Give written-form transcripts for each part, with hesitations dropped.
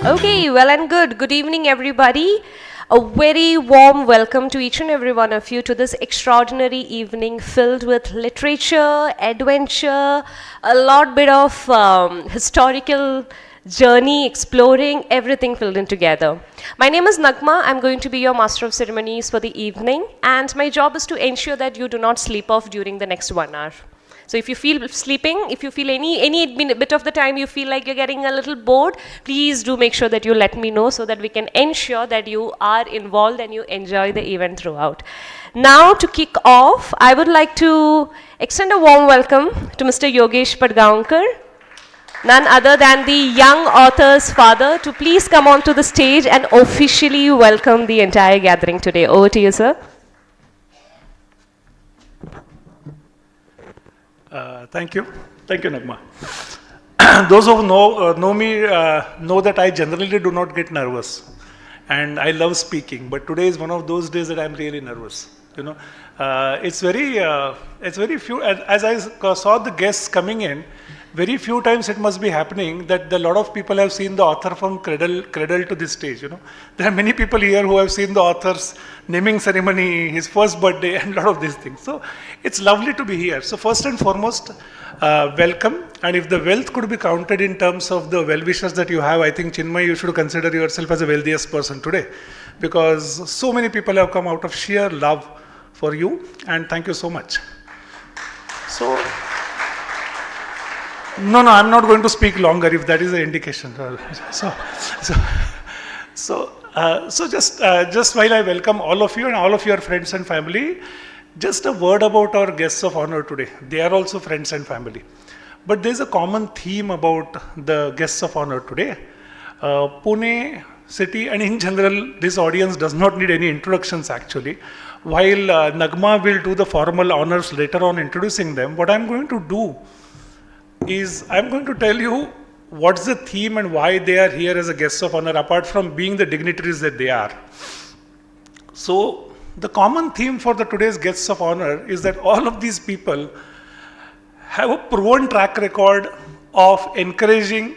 Okay, well and good. Good evening, everybody. A very warm welcome to each and every one of you to this extraordinary evening filled with literature, adventure, a lot bit of historical journey, exploring, everything filled in together. My name is Nagma. I'm going to be your master of ceremonies for the evening, and my job is to ensure that you do not sleep off during the next 1 hour. So if you feel sleeping, if you feel any bit of the time you feel like you're getting a little bored, please do make sure that you let me know so that we can ensure that you are involved and you enjoy the event throughout. Now to kick off, I would like to extend a warm welcome to Mr. Yogesh Patgaonkar, none other than the young author's father, to please come onto the stage and officially welcome the entire gathering today. Over to you, sir. Thank you, Nagma. Those who know me know that I generally do not get nervous, and I love speaking. But today is one of those days that I'm really nervous. You know, it's very few. As I saw the guests coming in, very few times it must be happening that a lot of people have seen the author from cradle to this stage. You know, there are many people here who have seen the author's naming ceremony, his first birthday, and a lot of these things. So it's lovely to be here. So first and foremost, welcome. And if the wealth could be counted in terms of the well-wishes that you have, I think, Chinmay, you should consider yourself as the wealthiest person today, because so many people have come out of sheer love for you, and thank you so much. So, no, I'm not going to speak longer if that is an indication. So just while I welcome all of you and all of your friends and family, just a word about our guests of honor today. They are also friends and family. But there's a common theme about the guests of honor today. Pune city, and in general, this audience does not need any introductions actually. While Nagma will do the formal honors later on introducing them, what I'm going to do is I'm going to tell you what's the theme and why they are here as a guest of honor, apart from being the dignitaries that they are. So the common theme for the today's guests of honor is that all of these people have a proven track record of encouraging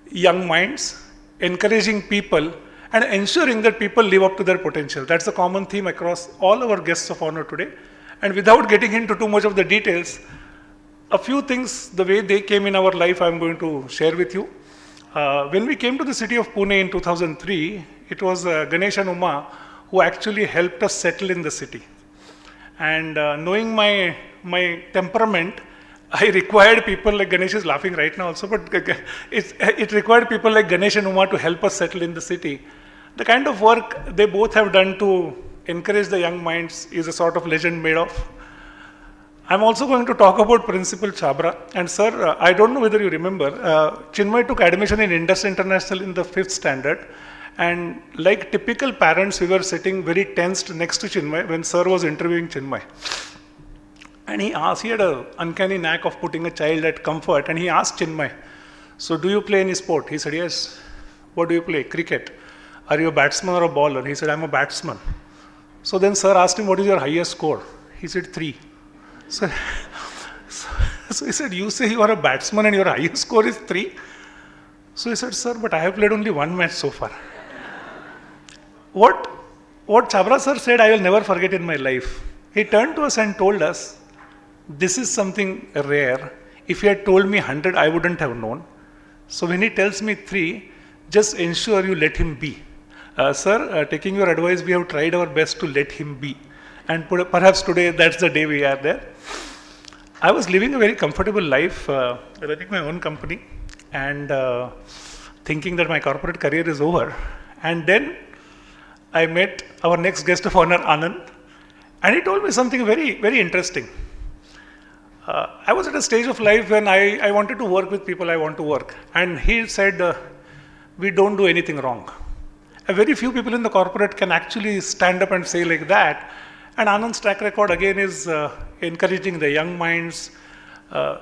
young minds, encouraging people, and ensuring that people live up to their potential. That's the common theme across all our guests of honor today. And without getting into too much of the details, a few things, the way they came in our life, I'm going to share with you. When we came to the city of Pune in 2003, it was Ganesh and Uma who actually helped us settle in the city. And knowing my temperament, I required people like Ganesh is laughing right now also, but it required people like Ganesh and Uma to help us settle in the city. The kind of work they both have done to encourage the young minds is a sort of legend made of. I'm also going to talk about Principal Chabra. And sir, I don't know whether you remember, Chinmay took admission in Indus International in the 5th standard. And like typical parents, we were sitting very tensed next to Chinmay when sir was interviewing Chinmay. And he had an uncanny knack of putting a child at comfort. And he asked Chinmay, so do you play any sport? He said, yes. What do you play? Cricket. Are you a batsman or a bowler? He said, I'm a batsman. So then sir asked him, what is your highest score? He said, 3. So he said, you say you are a batsman and your highest score is 3? So he said, sir, but I have played only 1 match so far. What Chabra sir said, I will never forget in my life. He turned to us and told us, this is something rare. If he had told me 100, I wouldn't have known. So when he tells me 3, just ensure you let him be. Sir, taking your advice, we have tried our best to let him be. And perhaps today, that's the day we are there. I was living a very comfortable life, running my own company, and thinking that my corporate career is over. And then I met our next guest of honor, Anand, and he told me something very, very interesting. I was at a stage of life when I wanted to work with people I want to work. And he said, we don't do anything wrong. Very few people in the corporate can actually stand up and say like that. And Anand's track record again is encouraging the young minds,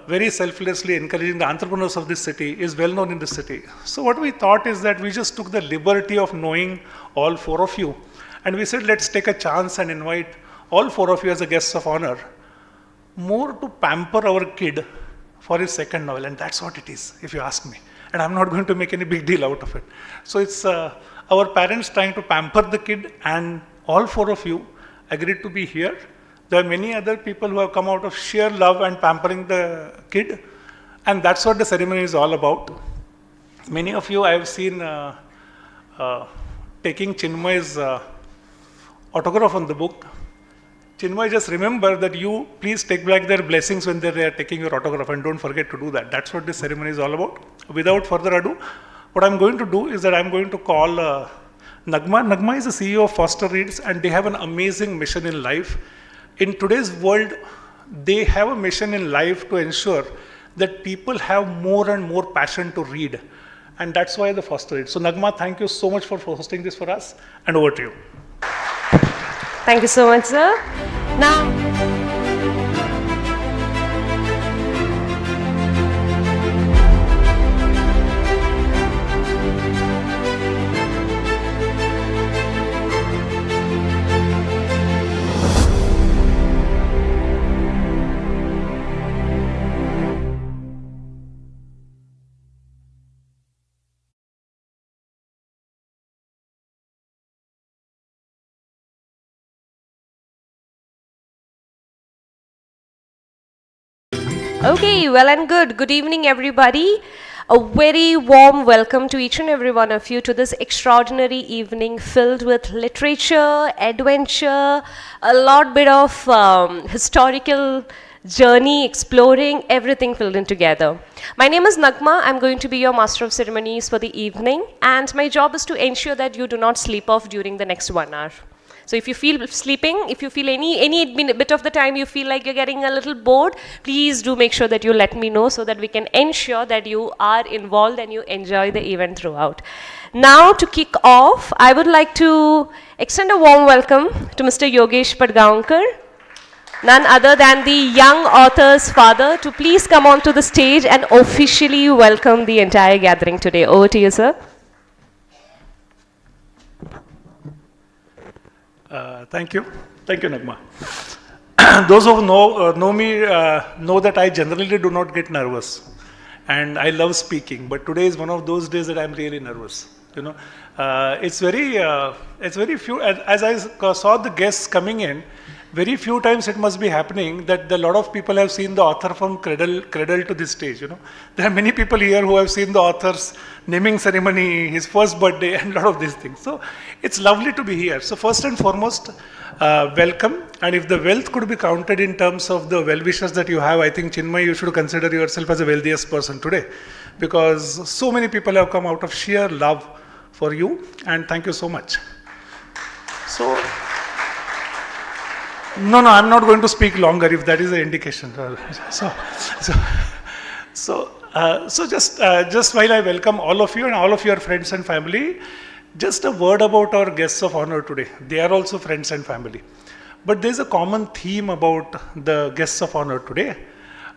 very selflessly encouraging the entrepreneurs of this city, is well known in this city. So what we thought is that we just took the liberty of knowing all 4 of you. And we said, let's take a chance and invite all 4 of you as a guests of honor, more to pamper our kid for his second novel. And that's what it is, if you ask me. and I'm not going to make any big deal out of it. So it's our parents trying to pamper the kid, and all four of you agreed to be here. There are many other people who have come out of sheer love and pampering the kid, and that's what the ceremony is all about. Many of you I have seen taking Chinmay's autograph on the book. Chinmay, just remember that you please take back their blessings when they are taking your autograph, and don't forget to do that. That's what this ceremony is all about. Without further ado, what I'm going to do is that I'm going to call Nagma. Nagma is the CEO of Foster Reads, and they have an amazing mission in life. In today's world, they have a mission in life to ensure that people have more and more passion to read. And that's why the Foster Reads. So Nagma, thank you so much for hosting this for us, and over to you. Thank you so much, sir. Now, okay, well and good. Good evening, everybody. A very warm welcome to each and every one of you to this extraordinary evening filled with literature, adventure, a lot bit of historical journey, exploring, everything filled in together. My name is Nagma. I'm going to be your master of ceremonies for the evening, and my job is to ensure that you do not sleep off during the next 1 hour. So if you feel sleeping, if you feel any bit of the time you feel like you're getting a little bored, please do make sure that you let me know so that we can ensure that you are involved and you enjoy the event throughout. Now to kick off, I would like to extend a warm welcome to Mr. Yogesh Patgaonkar, none other than the young author's father, to please come onto the stage and officially welcome the entire gathering today. Over to you, sir. Thank you, Nagma. Those who know me know that I generally do not get nervous, and I love speaking. But today is one of those days that I'm really nervous. You know, it's very few. As I saw the guests coming in, very few times it must be happening that a lot of people have seen the author from cradle to this stage. You know, there are many people here who have seen the author's naming ceremony, his first birthday, and a lot of these things. So it's lovely to be here. So first and foremost, welcome. And if the wealth could be counted in terms of the well-wishes that you have, I think, Chinmay, you should consider yourself as the wealthiest person today, because so many people have come out of sheer love for you, and thank you so much. So, no, I'm not going to speak longer if that is an indication. So just while I welcome all of you and all of your friends and family, just a word about our guests of honor today. They are also friends and family. But there's a common theme about the guests of honor today.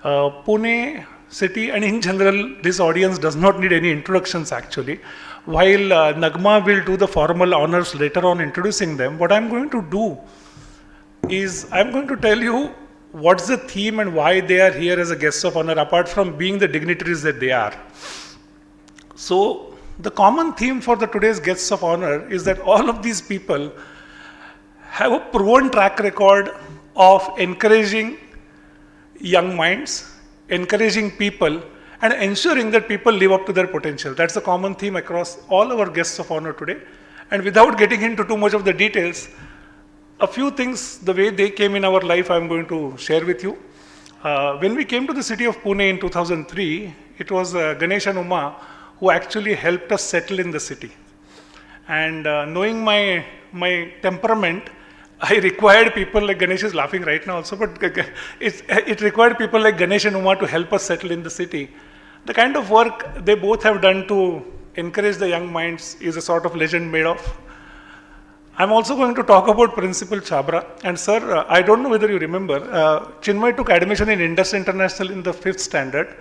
Pune city, and in general, this audience does not need any introductions actually. While Nagma will do the formal honors later on introducing them, what I'm going to do is I'm going to tell you what's the theme and why they are here as a guest of honor, apart from being the dignitaries that they are. So the common theme for the today's guests of honor is that all of these people have a proven track record of encouraging young minds, encouraging people, and ensuring that people live up to their potential. That's the common theme across all our guests of honor today. And without getting into too much of the details, a few things, the way they came in our life, I'm going to share with you. When we came to the city of Pune in 2003, it was Ganesh and Uma who actually helped us settle in the city. And knowing my temperament, I required people like Ganesh is laughing right now also, but it required people like Ganesh and Uma to help us settle in the city. The kind of work they both have done to encourage the young minds is a sort of legend made of. I'm also going to talk about Principal Chabra. And sir, I don't know whether you remember, Chinmay took admission in Indus International in the 5th standard.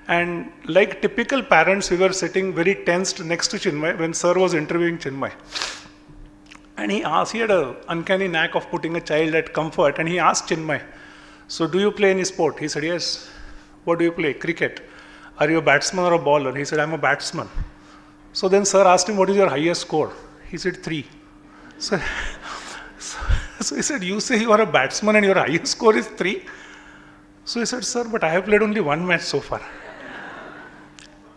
And like typical parents, we were sitting very tensed next to Chinmay when sir was interviewing Chinmay. And he had an uncanny knack of putting a child at comfort. And he asked Chinmay, so do you play any sport? He said, yes. What do you play? Cricket. are you a batsman or a bowler? He said, I'm a batsman. So then sir asked him, what is your highest score? He said, 3. So, so he said, you say you are a batsman and your highest score is 3? So he said, sir, but I have played only 1 match so far.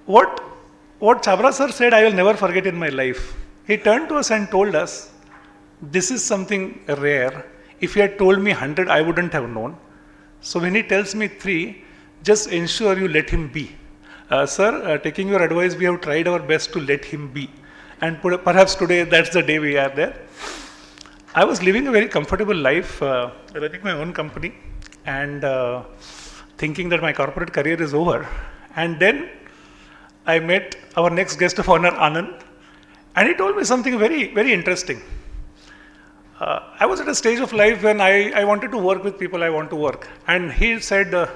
What Chabra sir said, I will never forget in my life. He turned to us and told us, this is something rare. If he had told me 100, I wouldn't have known. So when he tells me 3, just ensure you let him be. Sir, taking your advice, we have tried our best to let him be. And perhaps today, that's the day we are there. I was living a very comfortable life, running my own company, and thinking that my corporate career is over. And then I met our next guest of honor, Anand, and he told me something very, very interesting. I was at a stage of life when I wanted to work with people I want to work. And he said,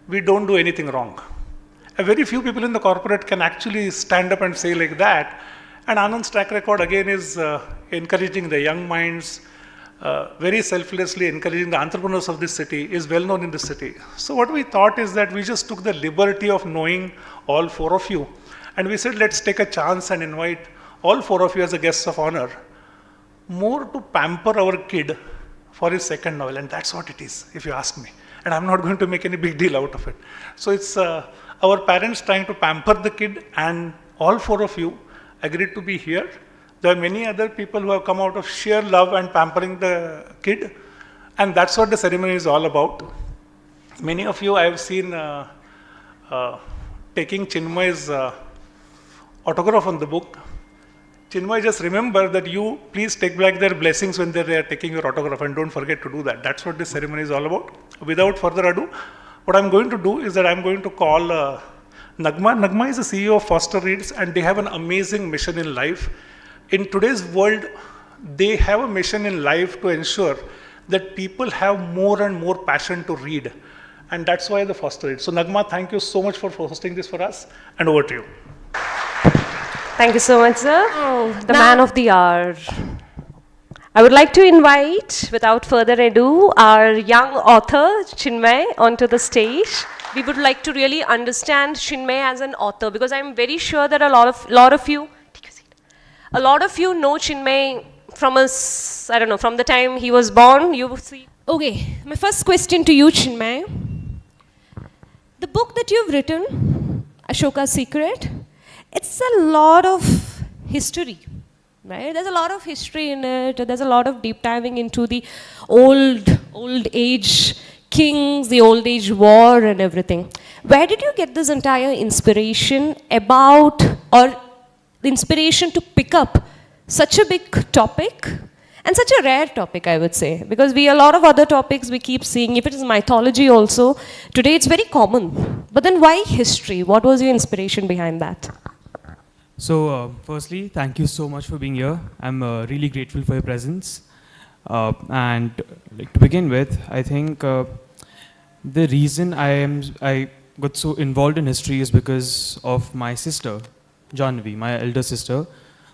we don't do anything wrong. Very few people in the corporate can actually stand up and say like that. And Anand's track record again is encouraging the young minds, very selflessly encouraging the entrepreneurs of this city, is well known in the city. So what we thought is that we just took the liberty of knowing all 4 of you. And we said, let's take a chance and invite all 4 of you as a guests of honor, more to pamper our kid for his second novel. And that's what it is, if you ask me. And I'm not going to make any big deal out of it. So it's our parents trying to pamper the kid, and all 4 of you agreed to be here. There are many other people who have come out of sheer love and pampering the kid. And that's what the ceremony is all about. Many of you I have seen taking Chinmay's autograph on the book. Chinmay, just remember that you please take back their blessings when they are taking your autograph, and don't forget to do that. That's what this ceremony is all about. Without further ado, what I'm going to do is that I'm going to call Nagma. Nagma is the CEO of Foster Reads, and they have an amazing mission in life. In today's world, they have a mission in life to ensure that people have more and more passion to read. And that's why the Foster Reads. So Nagma, thank you so much for hosting this for us, and over to you. Thank you so much, sir. The man of the hour. I would like to invite, without further ado, our young author, Chinmay, onto the stage. We would like to really understand Chinmay as an author, because I'm very sure that a lot of you know Chinmay from I don't know, from the time he was born. You see. Okay, my first question to you, Chinmay. The book that you've written, Ashoka's Secret, it's a lot of history, right? There's a lot of history in it. There's a lot of deep diving into the old age kings, the old age war and everything. Where did you get this entire inspiration about, or the inspiration to pick up such a big topic and such a rare topic, I would say? Because a lot of other topics we keep seeing, if it is mythology also, today it's very common. But then why history? What was your inspiration behind that? So, firstly, thank you so much for being here. I'm really grateful for your presence. And like, to begin with, I think the reason I got so involved in history is because of my sister, Janvi, my elder sister,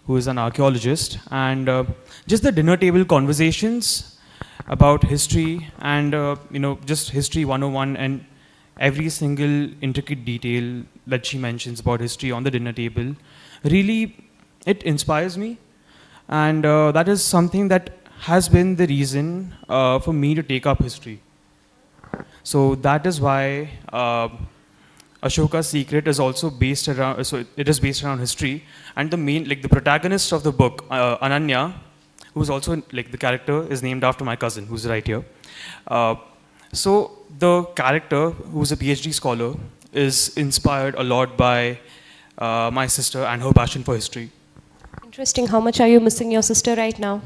who is an archaeologist. And just the dinner table conversations about history and just history 101 and every single intricate detail that she mentions about history on the dinner table, really, it inspires me, and that is something that has been the reason for me to take up history. So that is why Ashoka's Secret is also based around. So it is based around history, and the protagonist of the book, Ananya, who is also the character, is named after my cousin, who's right here. So the character, who's a PhD scholar, is inspired a lot by my sister and her passion for history. Interesting. How much are you missing your sister right now?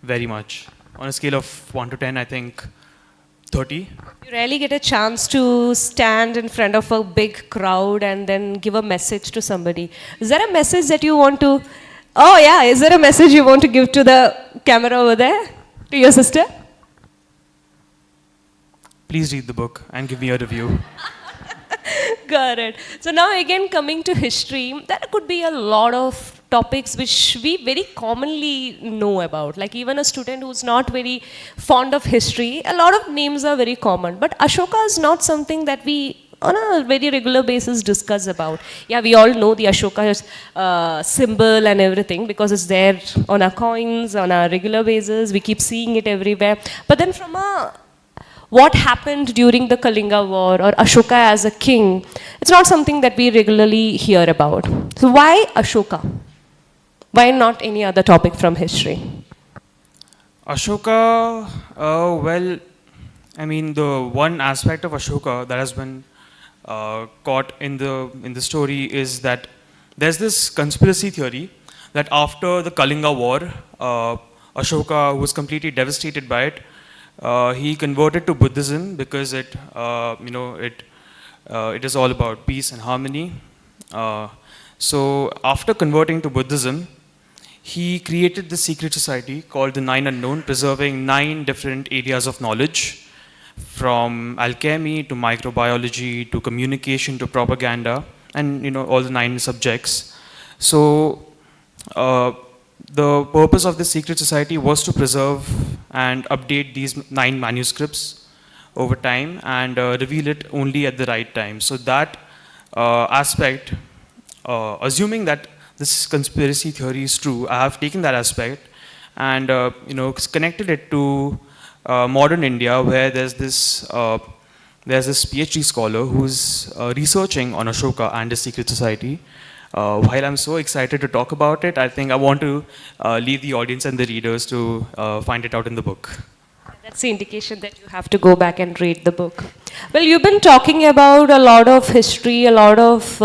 Very much. On a scale of 1 to 10, I think 30. You rarely get a chance to stand in front of a big crowd and then give a message to somebody. Is there a message that you want to... Oh yeah, is there a message you want to give to the camera over there? To your sister? Please read the book and give me a review. Got it. So now again, coming to history, there could be a lot of topics which we very commonly know about. Like even a student who's not very fond of history, a lot of names are very common. But Ashoka is not something that we on a very regular basis discuss about. Yeah, we all know the Ashoka symbol and everything because it's there on our coins, on a regular basis. We keep seeing it everywhere. But then from a what happened during the Kalinga War or Ashoka as a king, it's not something that we regularly hear about. So why Ashoka? Why not any other topic from history? Ashoka, well, I mean, the one aspect of Ashoka that has been caught in the story is that there's this conspiracy theory that after the Kalinga War, Ashoka was completely devastated by it. He converted to Buddhism because it is all about peace and harmony. So after converting to Buddhism, he created this secret society called the Nine Unknown, preserving 9 different areas of knowledge, from alchemy to microbiology to communication to propaganda, and all the 9 subjects. So the purpose of the secret society was to preserve and update these 9 manuscripts over time and reveal it only at the right time. So that aspect, assuming that this conspiracy theory is true, I have taken that aspect and connected it to modern India, where there's this PhD scholar who's researching on Ashoka and his secret society. While I'm so excited to talk about it, I think I want to leave the audience and the readers to find it out in the book. That's the indication that you have to go back and read the book. Well, you've been talking about a lot of history, a lot of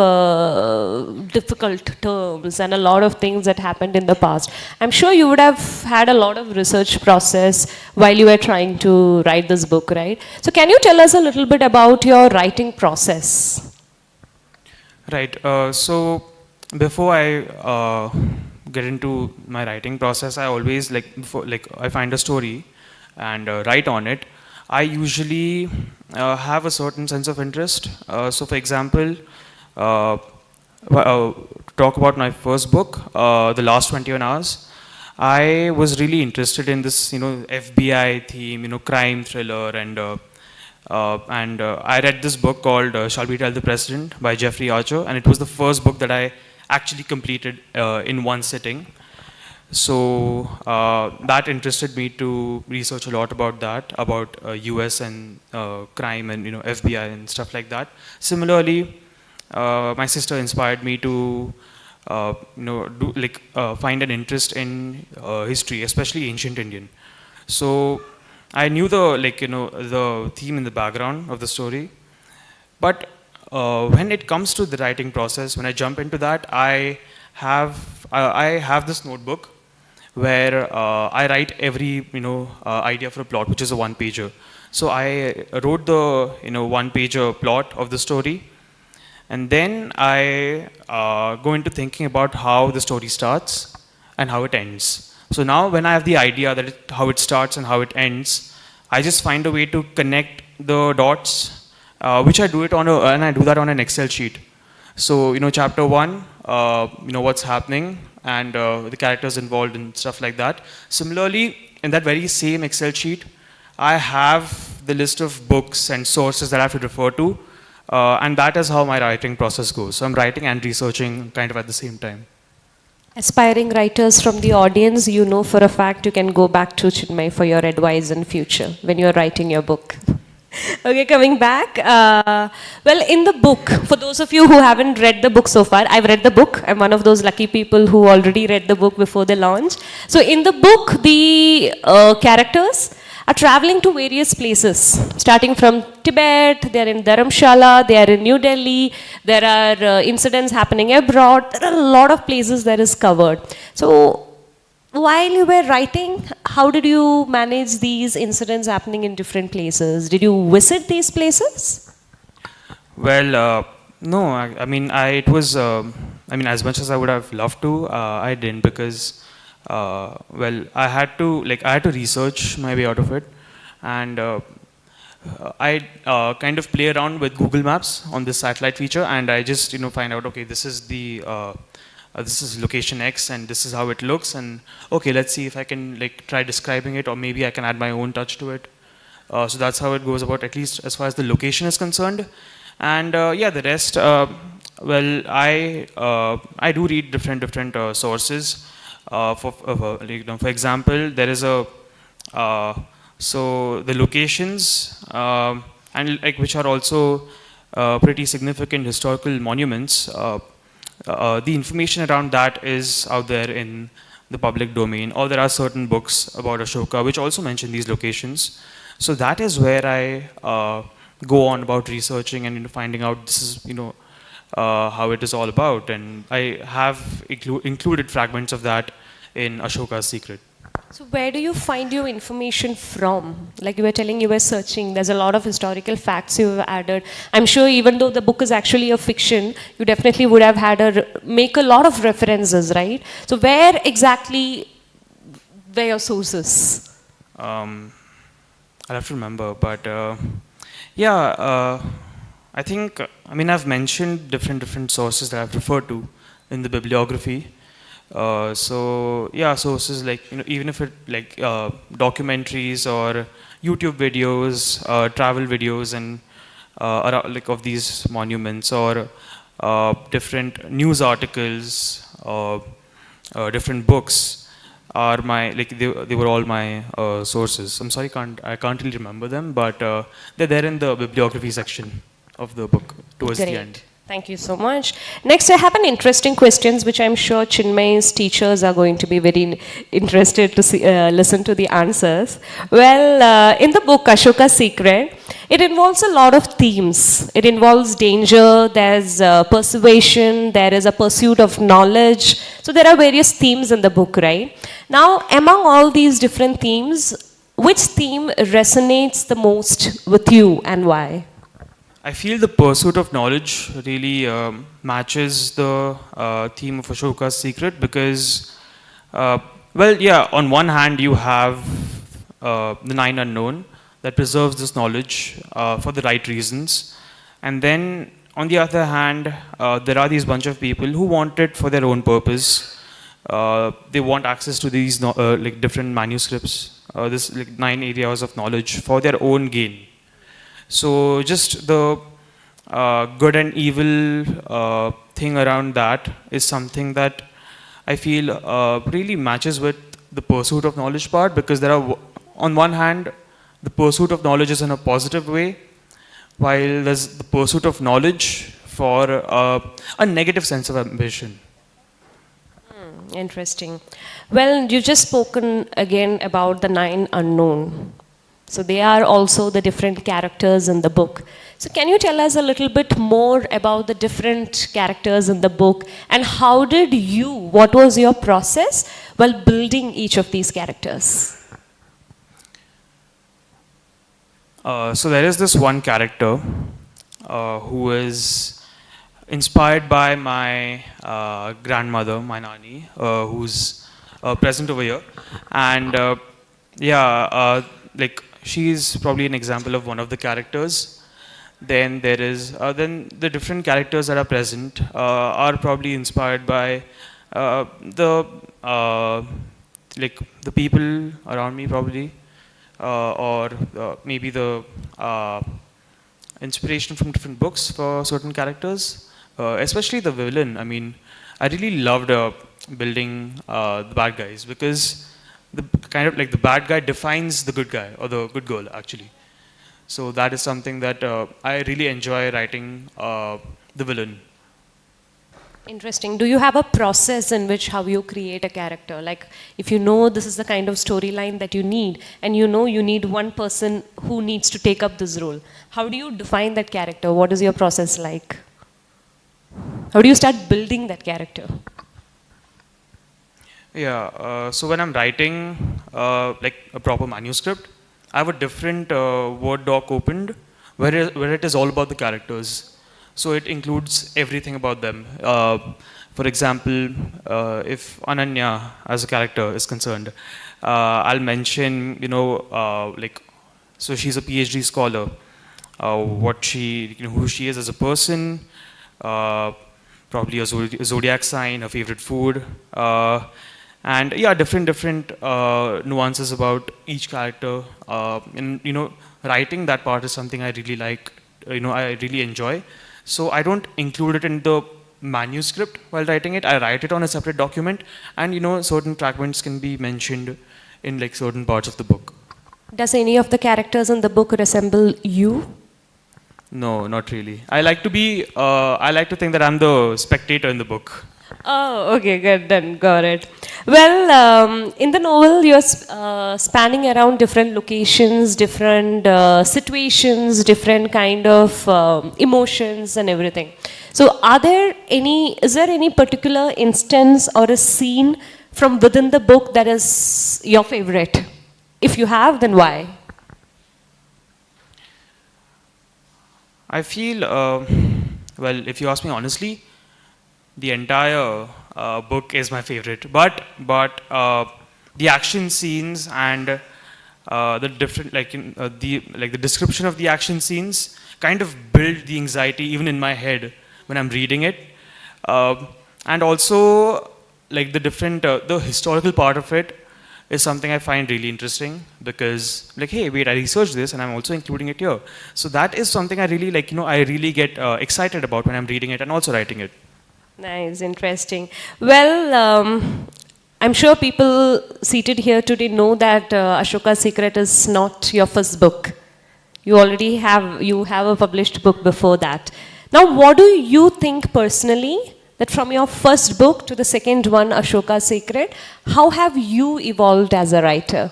difficult terms, and a lot of things that happened in the past. I'm sure you would have had a lot of research process while you were trying to write this book, right? So can you tell us a little bit about your writing process? Right. So before I get into my writing process, I always I find a story and write on it. I usually have a certain sense of interest. So for example, talk about my first book, The Last 21 Hours. I was really interested in this, FBI theme, crime thriller, and I read this book called Shall We Tell the President by Jeffrey Archer, and it was the first book that I actually completed in one sitting. So that interested me to research a lot about that, about US and crime and FBI and stuff like that. Similarly, my sister inspired me to find an interest in history, especially ancient Indian. So I knew the theme in the background of the story, but when it comes to the writing process, when I jump into that, I have this notebook where I write every idea for a plot, which is a one-pager. So I wrote the one-pager plot of the story, and then I go into thinking about how the story starts and how it ends. So now when I have the idea that how it starts and how it ends, I just find a way to connect the dots, which I do it and I do that on an Excel sheet. So chapter 1, what's happening and the characters involved and stuff like that. Similarly, in that very same Excel sheet, I have the list of books and sources that I have to refer to, and that is how my writing process goes. So I'm writing and researching kind of at the same time. Aspiring writers from the audience, you know for a fact you can go back to Chinmay for your advice in future when you're writing your book. Okay, coming back. Well, in the book, for those of you who haven't read the book so far, I've read the book. I'm one of those lucky people who already read the book before the launch. So in the book, the characters are traveling to various places, starting from Tibet, they're in Dharamshala, they are in New Delhi, there are incidents happening abroad, there are a lot of places that is covered. So while you were writing, how did you manage these incidents happening in different places? Did you visit these places? Well, no, I mean, as much as I would have loved to, I didn't because, I had to research my way out of it, and I kind of play around with Google Maps on this satellite feature, and I just find out, okay, this is the this is location X and this is how it looks, and okay, let's see if I can try describing it, or maybe I can add my own touch to it. So that's how it goes about, at least as far as the location is concerned. And yeah, the rest, well, I do read different sources. For example, there is a so the locations and like which are also pretty significant historical monuments. The information around that is out there in the public domain, or there are certain books about Ashoka which also mention these locations. So that is where I go on about researching and finding out this is how it is all about, and I have included fragments of that in Ashoka's Secret. So where do you find your information from? Like you were telling, you were searching. There's a lot of historical facts you have added. I'm sure even though the book is actually a fiction, you definitely would have had make a lot of references, right? So where exactly were your sources? Um, I'll have to remember, but yeah, I think I've mentioned different sources that I've referred to in the bibliography. So yeah, sources like even if it like documentaries or YouTube videos, travel videos, and like of these monuments, or different news articles, different books are my they were all my sources. I'm sorry, I can't really remember them, but they're there in the bibliography section of the book towards the end. Great. Thank you so much. Next, I have an interesting questions which I'm sure Chinmay's teachers are going to be very interested to see, listen to the answers. Well, in the book Ashoka's Secret, it involves a lot of themes. It involves danger, there's persuasion, there is a pursuit of knowledge. So there are various themes in the book, right? Now, among all these different themes, which theme resonates the most with you and why? I feel the pursuit of knowledge really matches the theme of Ashoka's Secret because, well, yeah, on one hand you have the nine unknown that preserves this knowledge for the right reasons, and then on the other hand, there are these bunch of people who want it for their own purpose. They want access to these like different manuscripts, this like 9 areas of knowledge for their own gain. So just the good and evil thing around that is something that I feel really matches with the pursuit of knowledge part, because there are, on one hand, the pursuit of knowledge is in a positive way, while there's the pursuit of knowledge for a negative sense of ambition. Interesting. Well, you've just spoken again about the nine unknown. So they are also the different characters in the book. So can you tell us a little bit more about the different characters in the book, and how did you, what was your process while building each of these characters? So there is this one character who is inspired by my grandmother, my nani, who's present over here, and like she's probably an example of one of the characters. Then there is then the different characters that are present are probably inspired by the like the people around me, probably, or maybe the inspiration from different books for certain characters, especially the villain. I really loved building the bad guys, because the kind of like the bad guy defines the good guy or the good girl, actually. So that is something that I really enjoy writing the villain. Interesting. Do you have a process in which how you create a character? Like if you know this is the kind of storyline that you need, and you know you need one person who needs to take up this role, how do you define that character? What is your process like? How do you start building that character? Yeah, so when I'm writing like a proper manuscript, I have a different Word doc opened where it is all about the characters. So it includes everything about them. For example, if Ananya as a character is concerned, I'll mention, like, so she's a PhD scholar, what she, who she is as a person, probably a zodiac sign, her favorite food, and yeah, different nuances about each character. And writing that part is something I really like I really enjoy. So I don't include it in the manuscript while writing it. I write it on a separate document, and certain fragments can be mentioned in like certain parts of the book. Does any of the characters in the book resemble you? No, not really. I like to be. I like to think that I'm the spectator in the book. Oh, okay, good, then got it. Well, in the novel, you're spanning around different locations, different situations, different kind of emotions and everything. So, is there any particular instance or a scene from within the book that is your favorite? If you have, then why? I feel, well, if you ask me honestly, the entire book is my favorite. But the action scenes and the different, the description of the action scenes kind of build the anxiety even in my head when I'm reading it. And also, like the historical part of it is something I find really interesting because, like, hey, wait, I researched this and I'm also including it here. So that is something I really like, I really get excited about when I'm reading it and also writing it. Nice, interesting. Well, I'm sure people seated here today know that Ashoka's Secret is not your first book. You have a published book before that. Now, what do you think personally that from your first book to the second one, Ashoka's Secret, how have you evolved as a writer?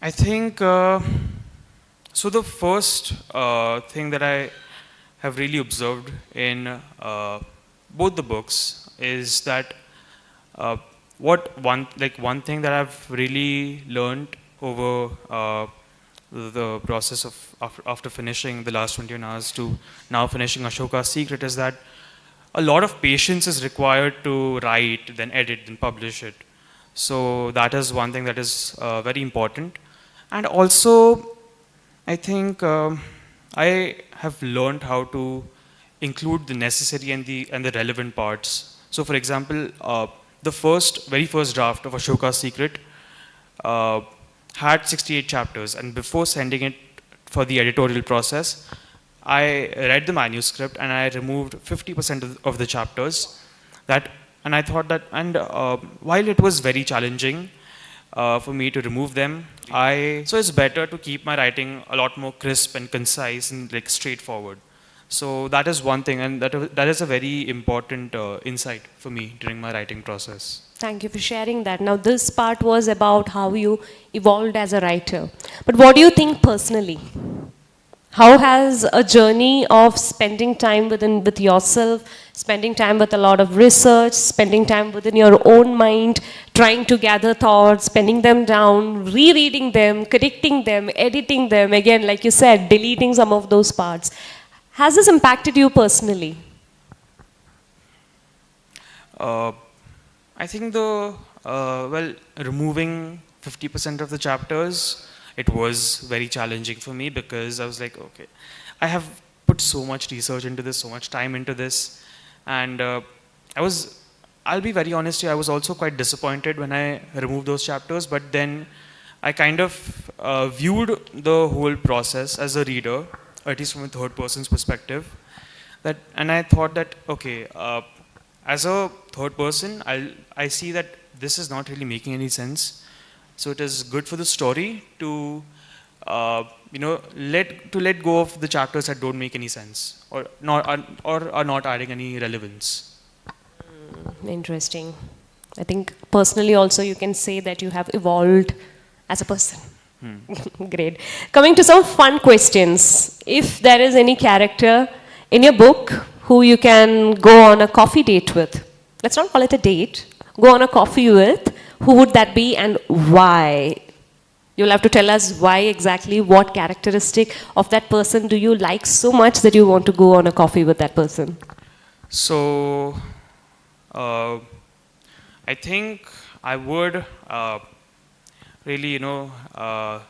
I think, so the first thing that I have really observed in both the books is that one thing that I've really learned over the process of after finishing the last 21 hours to now finishing Ashoka's Secret is that a lot of patience is required to write, then edit, then publish it. So that is one thing that is very important. And also, I think I have learned how to include the necessary and the relevant parts. So, for example, the very first draft of Ashoka's Secret had 68 chapters, and before sending it for the editorial process, I read the manuscript and I removed 50% of the chapters. And I thought that, and while it was very challenging for me to remove them, so it's better to keep my writing a lot more crisp and concise and like straightforward. So that is one thing, and that is a very important insight for me during my writing process. Thank you for sharing that. Now, this part was about how you evolved as a writer. But what do you think personally? How has a journey of spending time with yourself, spending time with a lot of research, spending time within your own mind, trying to gather thoughts, spending them down, rereading them, correcting them, editing them, again, like you said, deleting some of those parts. Has this impacted you personally? I think removing 50% of the chapters, it was very challenging for me because I was like, okay, I have put so much research into this, so much time into this, and I'll be very honest here, I was also quite disappointed when I removed those chapters, but then I kind of viewed the whole process as a reader, or at least from a third person's perspective, and I thought that, okay, as a third person, I see that this is not really making any sense. So it is good for the story to, let go of the chapters that don't make any sense or are not adding any relevance. Interesting. I think personally also you can say that you have evolved as a person. Great. Coming to some fun questions. If there is any character in your book who you can go on a coffee date with, let's not call it a date, go on a coffee with, who would that be and why? You'll have to tell us why exactly, what characteristic of that person do you like so much that you want to go on a coffee with that person? So, I think I would really, have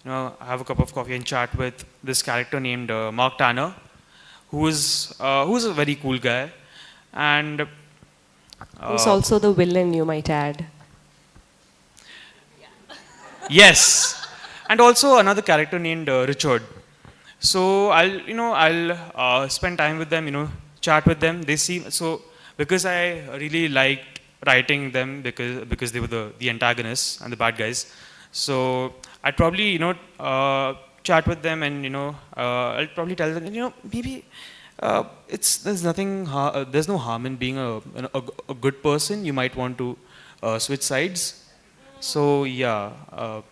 a cup of coffee and chat with this character named Mark Tanner, who's a very cool guy, and who's also the villain, you might add. yes, and also another character named Richard. So I'll spend time with them, chat with them. They seem so because I really liked writing them because they were the antagonists and the bad guys. So I'd probably chat with them and I'll probably tell them maybe there's no harm in being a good person. You might want to switch sides. So yeah,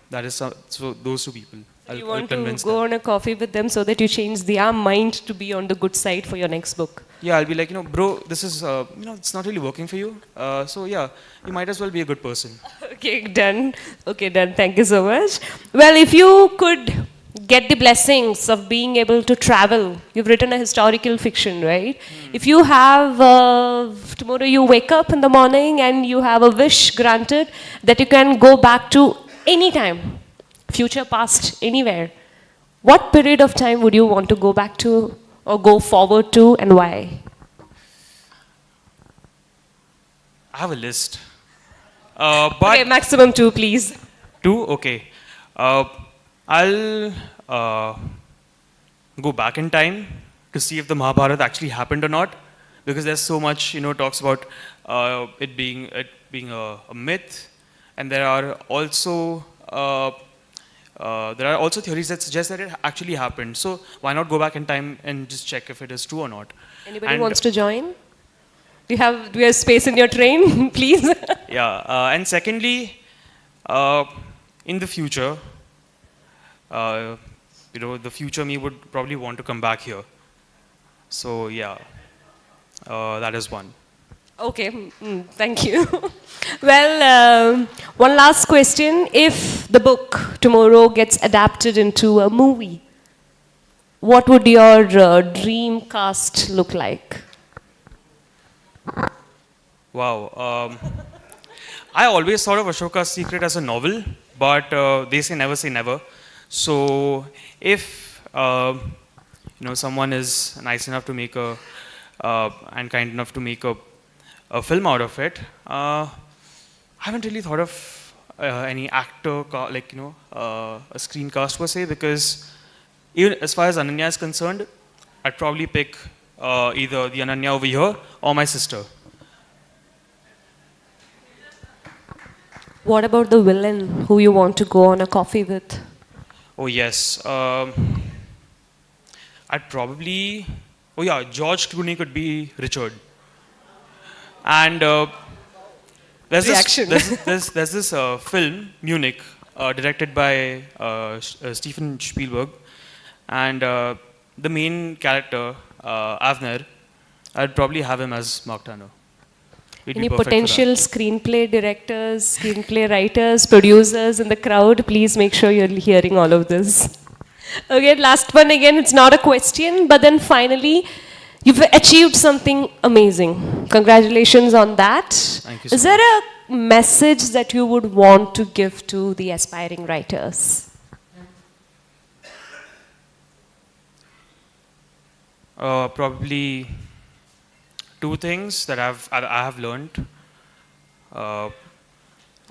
that is so those two people. You I'll want to convince go them. on a coffee with them so that you change their mind to be on the good side for your next book. Yeah, I'll be like, bro, this is, it's not really working for you. So yeah, you might as well be a good person. Okay, done. Okay, done. Thank you so much. Well, if you could get the blessings of being able to travel, you've written a historical fiction, right? If you have, tomorrow you wake up in the morning and you have a wish granted that you can go back to any time, future, past, anywhere, what period of time would you want to go back to or go forward to, and why? I have a list. Okay, But maximum 2, please. two, okay. I'll go back in time to see if the Mahabharata actually happened or not, because there's so much, talks about it being a myth, and there are also theories that suggest that it actually happened. So why not go back in time and just check if it is true or not? Anybody And- wants to join? Do you have space in your train, please? Yeah, and secondly, in the future, the future me would probably want to come back here. So yeah, that is one. Okay, thank you. Well, one last question. If the book tomorrow gets adapted into a movie, what would your dream cast look like? Wow. I always thought of Ashoka's Secret as a novel, but they say never. So if someone is nice enough to make and kind enough to make a film out of it, I haven't really thought of any actor a screen cast per se, because even as far as Ananya is concerned, I'd probably pick either the Ananya over here or my sister. What about the villain who you want to go on a coffee with? Oh yes, I'd probably. Oh yeah, George Clooney could be Richard. And there's Reaction. there's this film Munich, directed by Steven Spielberg, and the main character Avner, I'd probably have him as Mark Turner. He'd be Any perfect for that. potential screenplay directors, screenplay writers, producers in the crowd, please make sure you're hearing all of this. Okay, last one again, it's not a question, but then finally, you've achieved something amazing. Congratulations on that. Thank you so Is there a message that you would want to give to the aspiring writers? Probably two things that I have learned,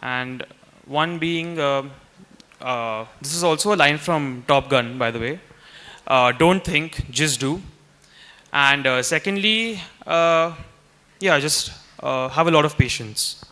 and one being this is also a line from Top Gun, by the way. Don't think, just do. And secondly, just have a lot of patience.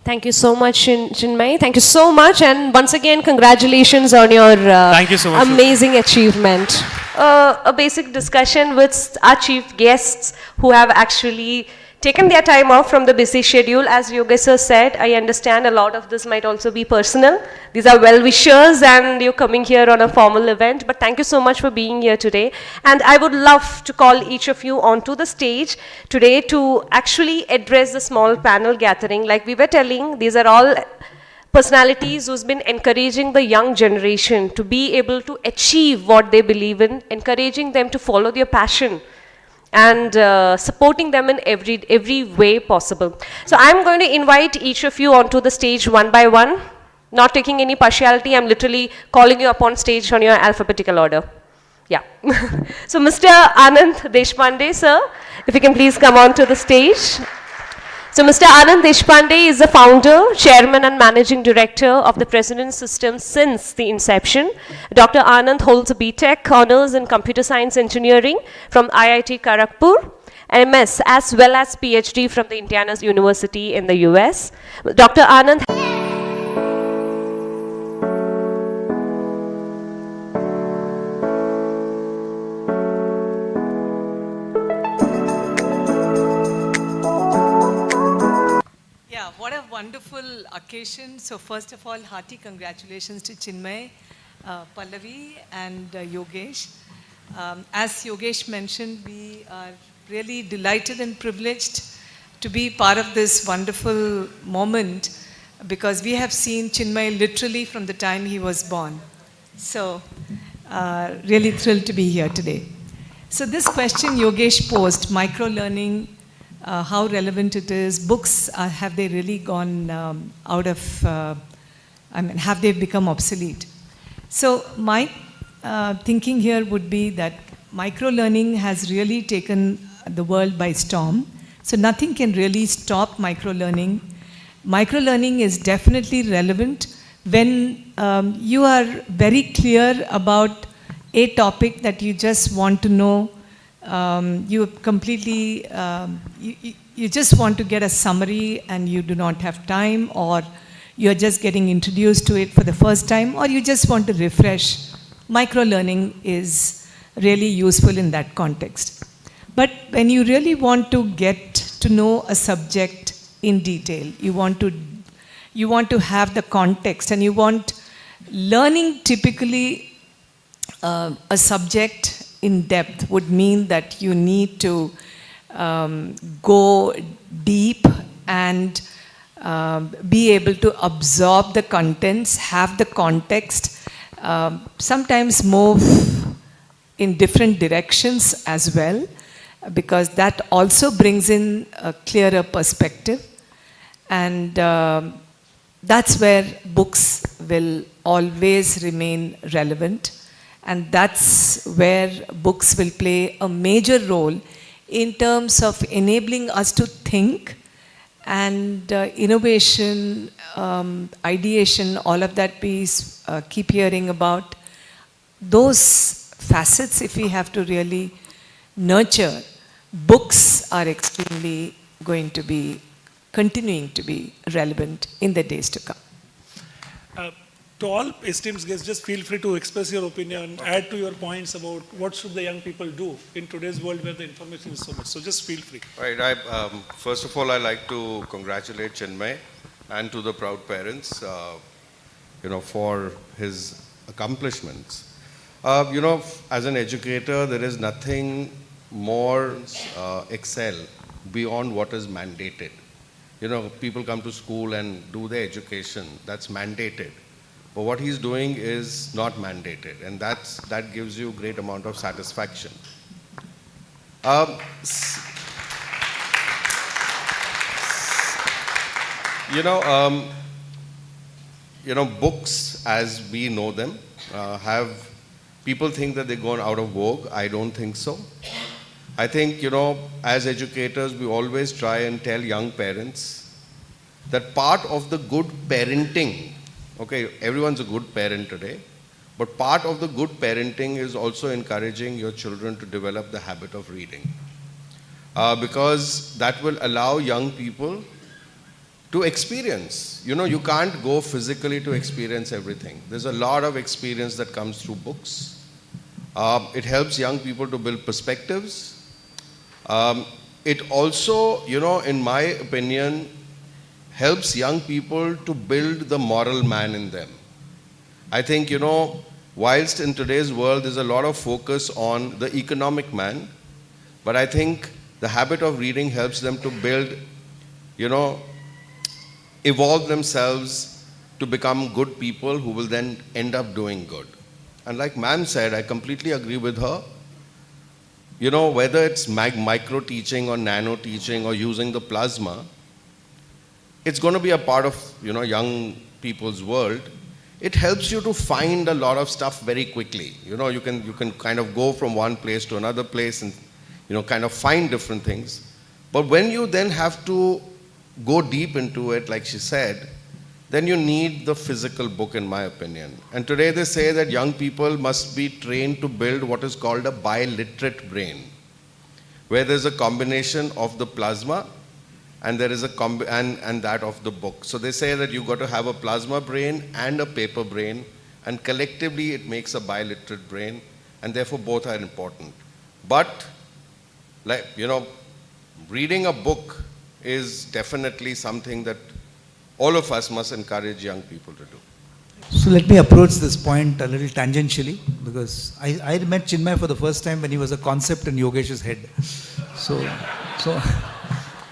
Thank you so much, Chinmay. Thank you so much. And once again, congratulations on your Thank you so much. amazing achievement. A basic discussion with our chief guests who have actually taken their time off from the busy schedule. As Yogesh sir said, I understand a lot of this might also be personal. These are well-wishers and you're coming here on a formal event. But thank you so much for being here today. And I would love to call each of you onto the stage today to actually address the small panel gathering. Like we were telling, these are all personalities who's been encouraging the young generation to be able to achieve what they believe in, encouraging them to follow their passion, and supporting them in every way possible. So I'm going to invite each of you onto the stage one by one, not taking any partiality. I'm literally calling you up on stage on your alphabetical order. Yeah. So Mr. Anand Deshpande, sir, if you can please come onto the stage. So Mr. Anand Deshpande is the founder, chairman and managing director of the President System since the inception. Dr. Anand holds a BTech honors in computer science engineering from IIT Kharagpur, MS as well as PhD from the Indiana University in the US. Dr. Anand Yeah, what a wonderful occasion. So first of all, hearty congratulations to Chinmay, Pallavi and Yogesh. As Yogesh mentioned, we are really delighted and privileged to be part of this wonderful moment because we have seen Chinmay literally from the time he was born. So really thrilled to be here today. So this question Yogesh posed, micro-learning, how relevant it is, books, have they really gone out of, have they become obsolete? So my thinking here would be that micro-learning has really taken the world by storm. So nothing can really stop micro-learning. Micro-learning is definitely relevant when you are very clear about a topic that you just want to know. You completely, you just want to get a summary and you do not have time, or you're just getting introduced to it for the first time, or you just want to refresh. Micro-learning is really useful in that context. But when you really want to get to know a subject in detail, you want to have the context, and you want learning typically a subject in depth would mean that you need to go deep and be able to absorb the contents, have the context, sometimes move in different directions as well, because that also brings in a clearer perspective. And that's where books will always remain relevant. And that's where books will play a major role in terms of enabling us to think, and innovation, ideation, all of that we keep hearing about. Those facets, if we have to really nurture, books are extremely going to be, continuing to be relevant in the days to come. To all esteemed guests, just feel free to express your opinion, add to your points about what should the young people do in today's world where the information is so much. So just feel free. Right. First of all, I'd like to congratulate Chinmay and to the proud parents, for his accomplishments. As an educator, there is nothing more excel beyond what is mandated. People come to school and do their education. That's mandated. But what he's doing is not mandated, and that gives you a great amount of satisfaction. Books as we know them people think that they're gone out of vogue. I don't think so. I think, as educators, we always try and tell young parents that part of the good parenting, okay, everyone's a good parent today, but part of the good parenting is also encouraging your children to develop the habit of reading. Because that will allow young people to experience. You can't go physically to experience everything. There's a lot of experience that comes through books. It helps young people to build perspectives. It also, in my opinion, helps young people to build the moral man in them. I think, whilst in today's world there's a lot of focus on the economic man, but I think the habit of reading helps them to build, evolve themselves to become good people who will then end up doing good. And like ma'am said, I completely agree with her. Whether it's micro teaching or nano teaching or using the plasma, it's going to be a part of, young people's world. It helps you to find a lot of stuff very quickly. You can kind of go from one place to another place and, kind of find different things. But when you then have to go deep into it, like she said, then you need the physical book, in my opinion. And today they say that young people must be trained to build what is called a biliterate brain, where there's a combination of the plasma and there is and that of the book. So they say that you've got to have a plasma brain and a paper brain, and collectively it makes a biliterate brain, and therefore both are important. But, like, reading a book is definitely something that all of us must encourage young people to do. So let me approach this point a little tangentially, because I met Chinmay for the first time when he was a concept in Yogesh's head.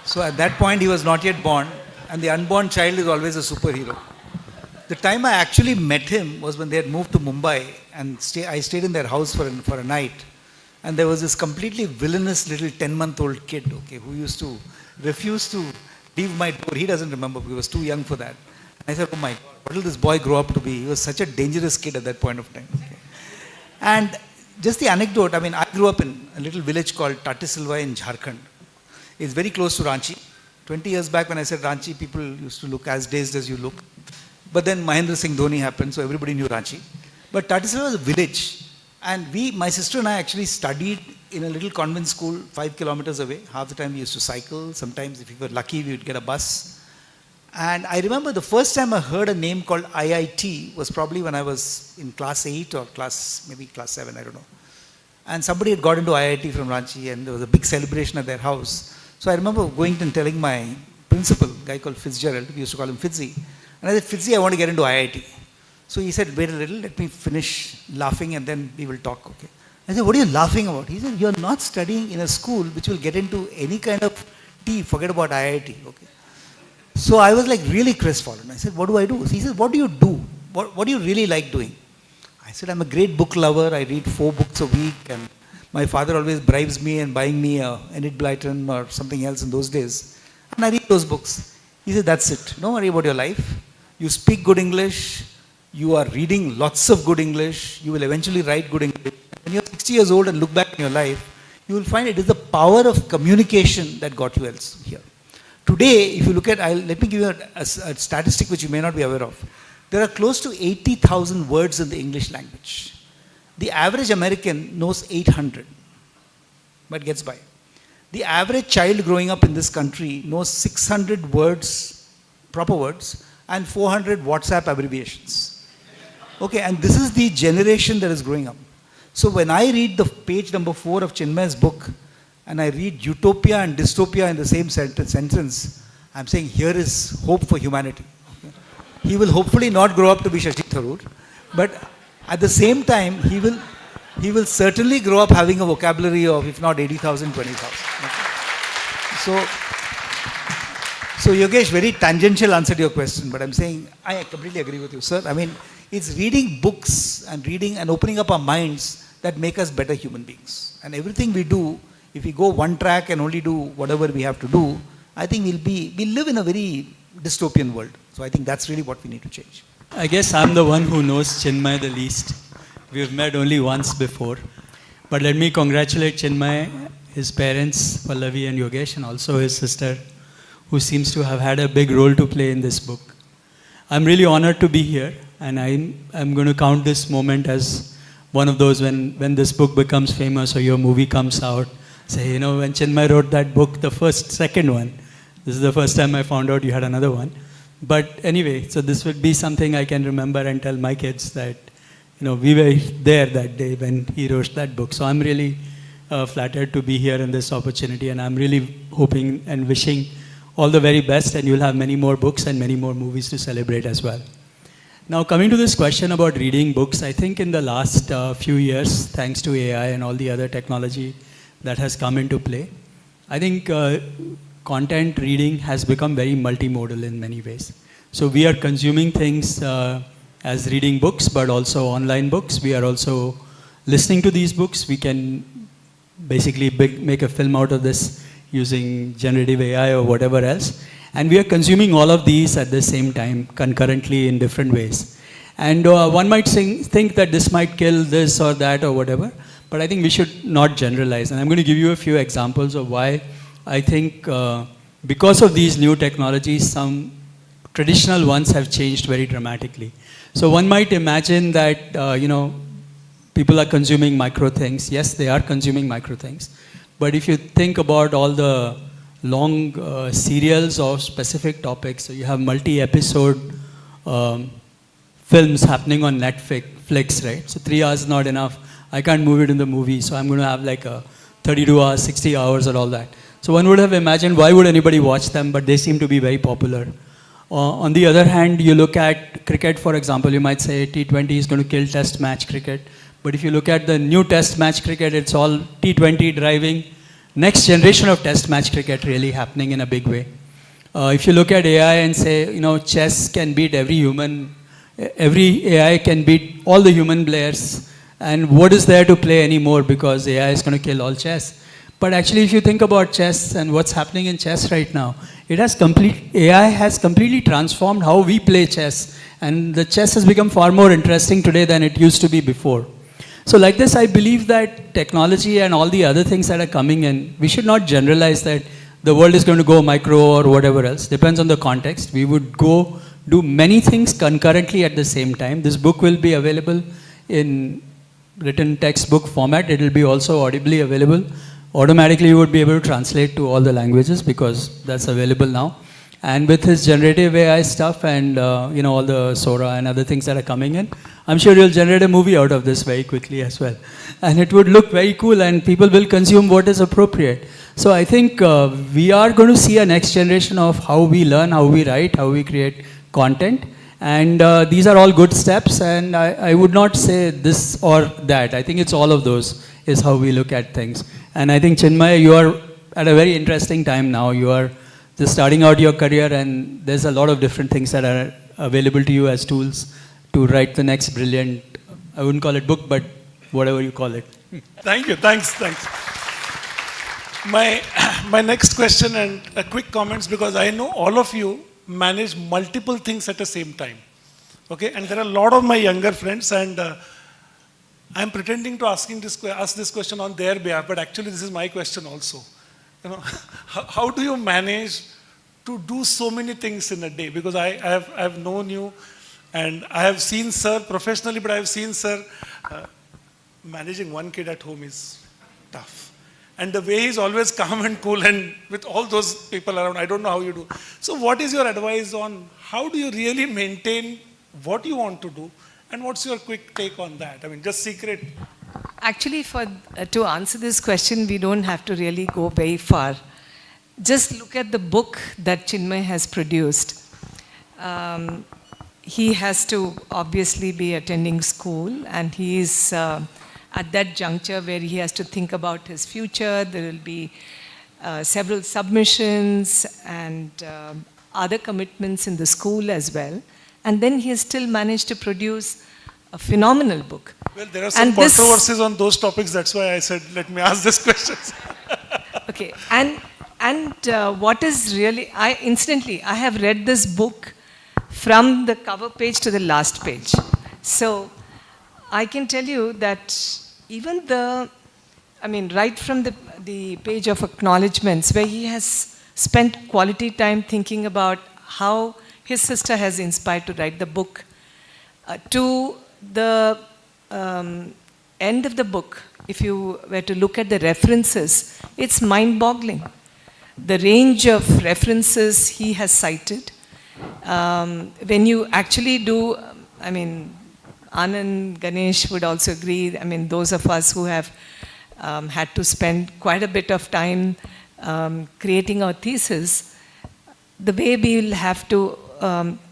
So at that point he was not yet born, and the unborn child is always a superhero. The time I actually met him was when they had moved to Mumbai, and I stayed in their house for a night, and there was this completely villainous little 10-month-old kid, okay, who used to refuse to leave my door. He doesn't remember, because he was too young for that. I said, oh my God, what will this boy grow up to be? He was such a dangerous kid at that point of time. Okay. And just the anecdote, I mean, I grew up in a little village called Tatisilva in Jharkhand. It's very close to Ranchi. 20 years back when I said Ranchi, people used to look as dazed as you look. But then Mahendra Singh Dhoni happened, so everybody knew Ranchi. But Tatisilva was a village. And my sister and I actually studied in a little convent school 5 kilometers away. Half the time we used to cycle. Sometimes if we were lucky, we would get a bus. And I remember the first time I heard a name called IIT was probably when I was in class 8 or maybe class 7, I don't know. And somebody had got into IIT from Ranchi, and there was a big celebration at their house. So I remember going and telling my principal, a guy called Fitzgerald, we used to call him Fitzy. And I said, Fitzy, I want to get into IIT. So he said, wait a little, let me finish laughing and then we will talk, okay. I said, what are you laughing about? He said, you're not studying in a school which will get into any kind of tea, forget about IIT, okay. So I was like really crestfallen. I said, what do I do? So he said, what do you do? What do you really like doing? I said, I'm a great book lover. I read 4 books a week, and my father always bribes me and buying me a Enid Blyton or something else in those days. And I read those books. He said, that's it. Don't worry about your life. You speak good English. You are reading lots of good English. You will eventually write good English. When you're 60 years old and look back in your life, you will find it is the power of communication that got you else here. Today, if you look at, let me give you a statistic which you may not be aware of. There are close to 80,000 words in the English language. The average American knows 800, but gets by. The average child growing up in this country knows 600 words, proper words, and 400 WhatsApp abbreviations. Okay, and this is the generation that is growing up. So when I read the page number 4 of Chinmay's book, and I read utopia and dystopia in the same sentence, I'm saying here is hope for humanity. Okay? He will hopefully not grow up to be Shashi Tharoor, but at the same time, he will certainly grow up having a vocabulary of, if not 80,000, 20,000. Okay? So Yogesh, very tangential answer to your question, but I'm saying I completely agree with you, sir. I mean, it's reading books and reading and opening up our minds that make us better human beings. And everything we do, if we go one track and only do whatever we have to do, I think we'll live in a very dystopian world. So I think that's really what we need to change. I guess I'm the one who knows Chinmay the least. We've met only once before. But let me congratulate Chinmay, his parents, Pallavi and Yogesh, and also his sister, who seems to have had a big role to play in this book. I'm really honored to be here, and I'm going to count this moment as one of those when this book becomes famous or your movie comes out. Say, when Chinmay wrote that book, second one, this is the first time I found out you had another one. But anyway, so this would be something I can remember and tell my kids that, we were there that day when he wrote that book. So I'm really flattered to be here in this opportunity, and I'm really hoping and wishing all the very best, and you'll have many more books and many more movies to celebrate as well. Now, coming to this question about reading books, I think in the last few years, thanks to AI and all the other technology that has come into play, I think content reading has become very multimodal in many ways. So we are consuming things as reading books, but also online books. We are also listening to these books. We can basically make a film out of this using generative AI or whatever else. And we are consuming all of these at the same time, concurrently in different ways. And one might think that this might kill this or that or whatever, but I think we should not generalize. And I'm going to give you a few examples of why I think because of these new technologies, some traditional ones have changed very dramatically. So one might imagine that, people are consuming micro things. Yes, they are consuming micro things. But if you think about all the long serials of specific topics, so you have multi-episode films happening on Netflix, right? So 3 hours is not enough. I can't move it in the movie, so I'm going to have like a 32 hours, 60 hours or all that. So one would have imagined, why would anybody watch them? But they seem to be very popular. On the other hand, you look at cricket, for example, you might say T20 is going to kill test match cricket. But if you look at the new test match cricket, it's all T20 driving next generation of test match cricket really happening in a big way. If you look at AI and say, chess can beat every human, every AI can beat all the human players, and what is there to play anymore because AI is going to kill all chess. But actually, if you think about chess and what's happening in chess right now, AI has completely transformed how we play chess, and the chess has become far more interesting today than it used to be before. So like this, I believe that technology and all the other things that are coming in, we should not generalize that the world is going to go micro or whatever else. Depends on the context. We would go do many things concurrently at the same time. This book will be available in written textbook format. It will be also audibly available. Automatically, you would be able to translate to all the languages because that's available now. And with his generative AI stuff and all the Sora and other things that are coming in, I'm sure you'll generate a movie out of this very quickly as well. And it would look very cool and people will consume what is appropriate. So I think we are going to see a next generation of how we learn, how we write, how we create content. And these are all good steps, and I would not say this or that. I think it's all of those is how we look at things. And I think, Chinmay, you are at a very interesting time now. You are just starting out your career, and there's a lot of different things that are available to you as tools to write the next brilliant, I wouldn't call it book, but whatever you call it. Thank you, thanks. My next question and quick comments, because I know all of you manage multiple things at the same time. Okay, and there are a lot of my younger friends, and I'm pretending to ask this question on their behalf, but actually this is my question also. How do you manage to do so many things in a day? Because I've known you, and I have seen Sir professionally, but I have seen Sir managing one kid at home is tough. And the way he's always calm and cool, and with all those people around, I don't know how you do. So what is your advice on how do you really maintain what you want to do? And what's your quick take on that? I mean, just secret. Actually, to answer this question, we don't have to really go very far. Just look at the book that Chinmay has produced. He has to obviously be attending school, and he is at that juncture where he has to think about his future. There will be several submissions and other commitments in the school as well. And then he has still managed to produce a phenomenal book. Well, there are some controversies on those topics. That's why I said, let me ask this question. Okay, and what is really, incidentally, I have read this book from the cover page to the last page. So I can tell you that even right from the page of acknowledgements, where he has spent quality time thinking about how his sister has inspired to write the book, to the end of the book, if you were to look at the references, it's mind-boggling. The range of references he has cited. When you actually do, Anand, Ganesh would also agree, those of us who have had to spend quite a bit of time creating our thesis, the way we will have to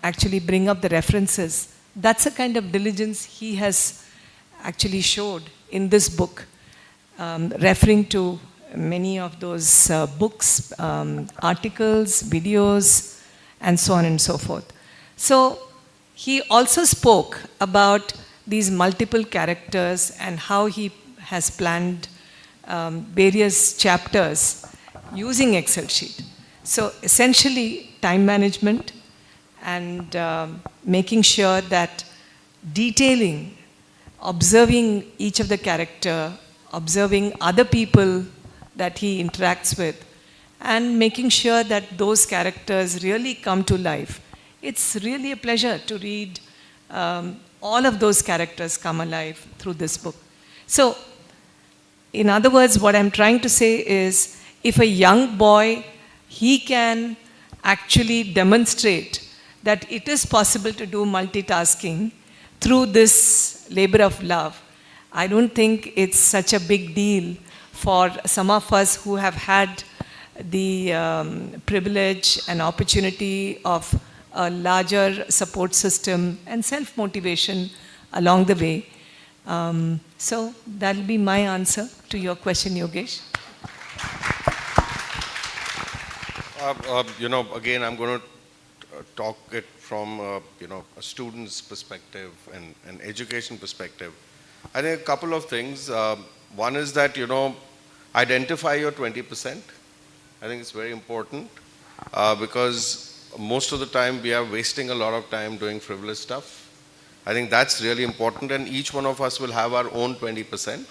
actually bring up the references, that's a kind of diligence he has actually showed in this book, referring to many of those books, articles, videos, and so on and so forth. So he also spoke about these multiple characters and how he has planned various chapters using Excel sheet. So essentially, time management and making sure that detailing, observing each of the character, observing other people that he interacts with, and making sure that those characters really come to life. It's really a pleasure to read all of those characters come alive through this book. So, in other words, what I'm trying to say is, if a young boy, he can actually demonstrate that it is possible to do multitasking through this labor of love, I don't think it's such a big deal for some of us who have had the privilege and opportunity of a larger support system and self-motivation along the way. So that'll be my answer to your question, Yogesh. Again, I'm going to talk it from, a student's perspective and an education perspective. I think a couple of things. One is that, identify your 20%. I think it's very important because most of the time we are wasting a lot of time doing frivolous stuff. I think that's really important, and each one of us will have our own 20%.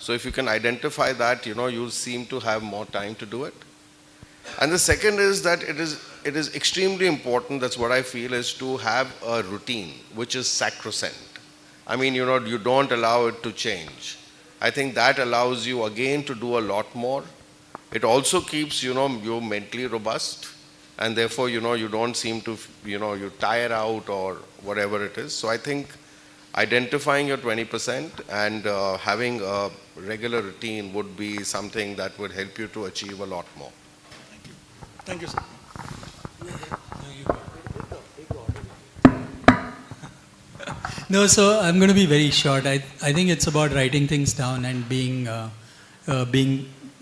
So if you can identify that, you'll seem to have more time to do it. And the second is that it is extremely important, that's what I feel, is to have a routine which is sacrosanct. I mean, you don't allow it to change. I think that allows you again to do a lot more. It also keeps, you mentally robust, and therefore, you don't seem to, you tire out or whatever it is. So I think identifying your 20% and having a regular routine would be something that would help you to achieve a lot more. Thank you, sir. No, so I'm going to be very short. I think it's about writing things down and being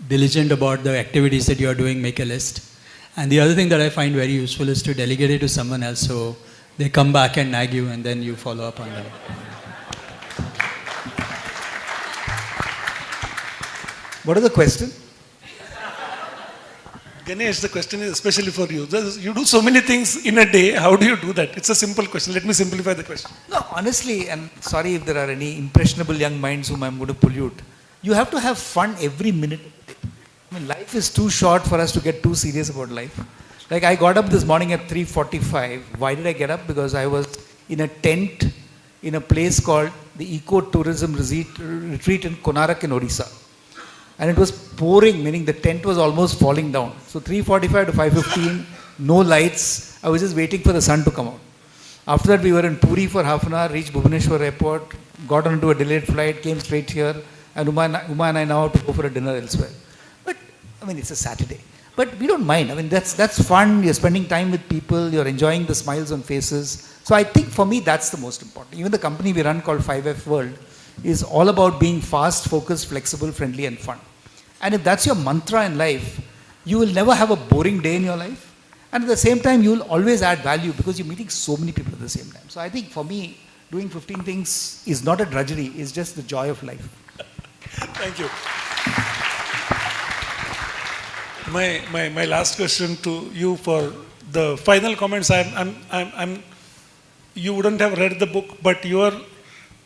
diligent about the activities that you are doing, make a list. And the other thing that I find very useful is to delegate it to someone else so they come back and nag you and then you follow up on them. What is the question? Ganesh, the question is especially for you. You do so many things in a day. How do you do that? It's a simple question. Let me simplify the question. No, honestly, and sorry if there are any impressionable young minds whom I'm going to pollute. You have to have fun every minute. I mean, life is too short for us to get too serious about life. Like, I got up this morning at 3:45. Why did I get up? Because I was in a tent in a place called the Eco-Tourism Retreat in Konark in Odisha. And it was pouring, meaning the tent was almost falling down. So 3:45 to 5:15, no lights. I was just waiting for the sun to come out. After that, we were in Puri for half an hour, reached Bhubaneswar airport, got onto a delayed flight, came straight here, and Uma and I now have to go for a dinner elsewhere. But, I mean, it's a Saturday. But we don't mind. I mean, that's fun. You're spending time with people. You're enjoying the smiles on faces. So I think for me, that's the most important. Even the company we run called 5F World is all about being fast, focused, flexible, friendly, and fun. And if that's your mantra in life, you will never have a boring day in your life. And at the same time, you will always add value because you're meeting so many people at the same time. So I think for me, doing 15 things is not a drudgery. It's just the joy of life. Thank you. My last question to you for the final comments. You wouldn't have read the book, but your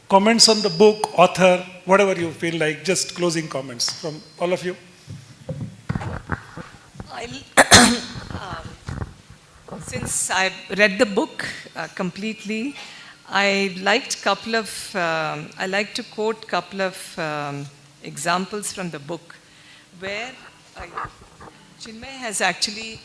comments on the book, author, whatever you feel like, just closing comments from all of you. Since I've read the book completely, I like to quote a couple of examples from the book where Chinmay has actually...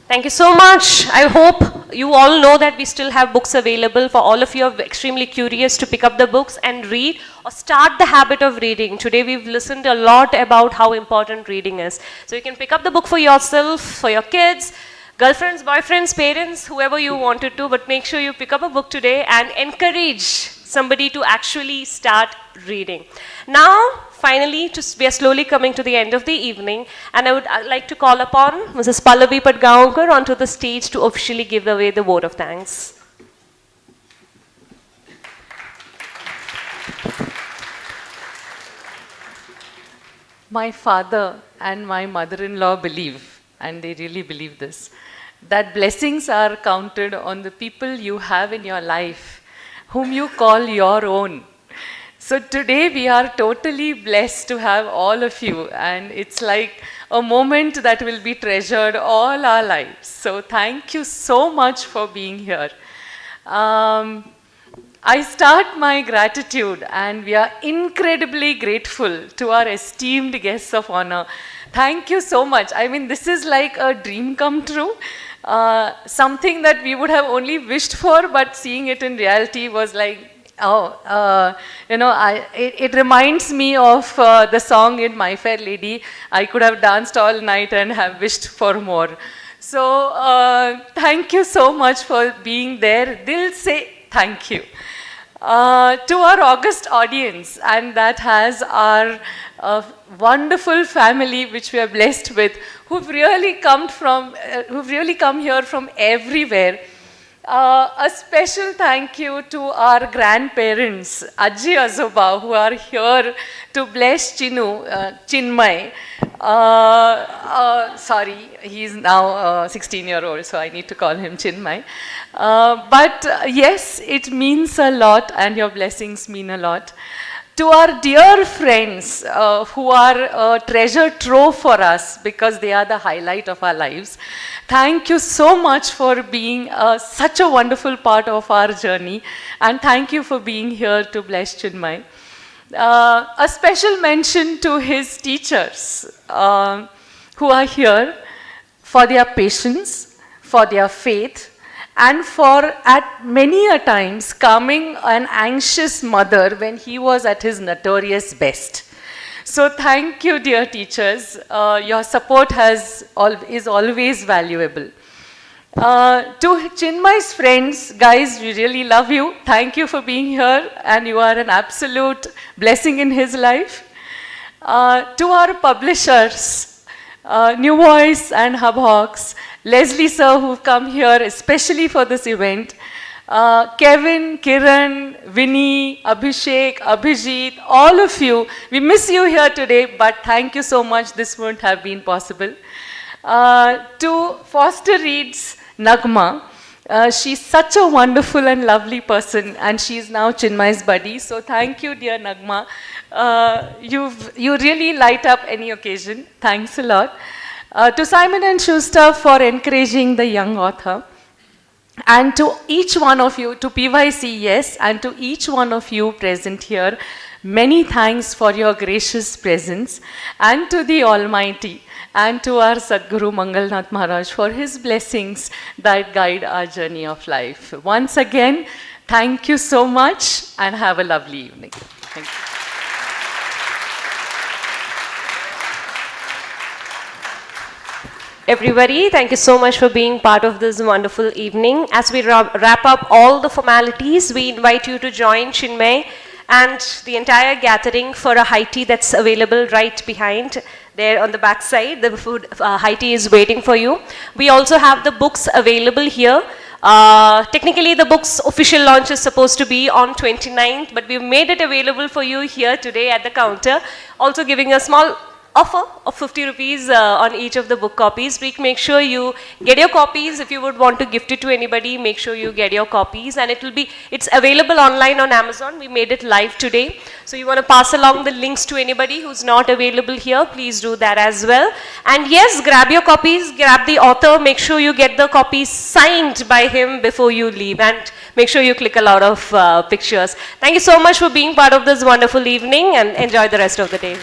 Thank you so much. I hope you all know that we still have books available for all of you who are extremely curious to pick up the books and read or start the habit of reading. Today we've listened a lot about how important reading is. So you can pick up the book for yourself, for your kids, girlfriends, boyfriends, parents, whoever you wanted to, but make sure you pick up a book today and encourage somebody to actually start reading. Now, finally, we are slowly coming to the end of the evening, and I would like to call upon Mrs. Chinmay Patgaonkar onto the stage to officially give away the vote of thanks. My father and my mother-in-law believe, and they really believe this, that blessings are counted on the people you have in your life, whom you call your own. So today we are totally blessed to have all of you, and it's like a moment that will be treasured all our lives. So thank you so much for being here. I start my gratitude, and we are incredibly grateful to our esteemed guests of honor. Thank you so much. I mean, this is like a dream come true. Something that we would have only wished for, but seeing it in reality was like, it reminds me of the song in My Fair Lady. I could have danced all night and have wished for more. So thank you so much for being there. They'll say thank you. To our august audience, and that has our wonderful family which we are blessed with, who've really come here from everywhere. A special thank you to our grandparents, Ajji Azoba, who are here to bless Chinmay. Sorry, he's now 16-year-old, so I need to call him Chinmay. But yes, it means a lot, and your blessings mean a lot. To our dear friends who are a treasure trove for us because they are the highlight of our lives, thank you so much for being such a wonderful part of our journey, and thank you for being here to bless Chinmay. A special mention to his teachers who are here for their patience, for their faith, and for at many a times calming an anxious mother when he was at his notorious best. So thank you, dear teachers. Your support is always valuable. To Chinmay's friends, guys, we really love you. Thank you for being here, and you are an absolute blessing in his life. To our publishers, New Voice and Hubhawks, Leslie sir, who've come here especially for this event, Kevin, Kiran, Vinny, Abhishek, Abhijit, all of you, we miss you here today, but thank you so much. This wouldn't have been possible. To Foster Reed's Nagma, she's such a wonderful and lovely person, and she's now Chinmay's buddy. So thank you, dear Nagma. You really light up any occasion. Thanks a lot. To Simon & Schuster for encouraging the young author. And to each one of you, to PYC, yes, and to each one of you present here, many thanks for your gracious presence, and to the Almighty, and to our Sadguru Mangalnath Maharaj for his blessings that guide our journey of life. Once again, thank you so much, and have a lovely evening. Thank you. Everybody, thank you so much for being part of this wonderful evening. As we wrap up all the formalities, we invite you to join Chinmay and the entire gathering for a high tea that's available right behind there on the back side. The food high tea is waiting for you. We also have the books available here. Technically, the book's official launch is supposed to be on 29th, but we've made it available for you here today at the counter, also giving a small offer of 50 rupees on each of the book copies. Make sure you get your copies. If you would want to gift it to anybody, make sure you get your copies, and it's available online on Amazon. We made it live today. So you want to pass along the links to anybody who's not available here, please do that as well. And yes, grab your copies, grab the author, make sure you get the copies signed by him before you leave, and make sure you click a lot of pictures. Thank you so much for being part of this wonderful evening, and enjoy the rest of the day.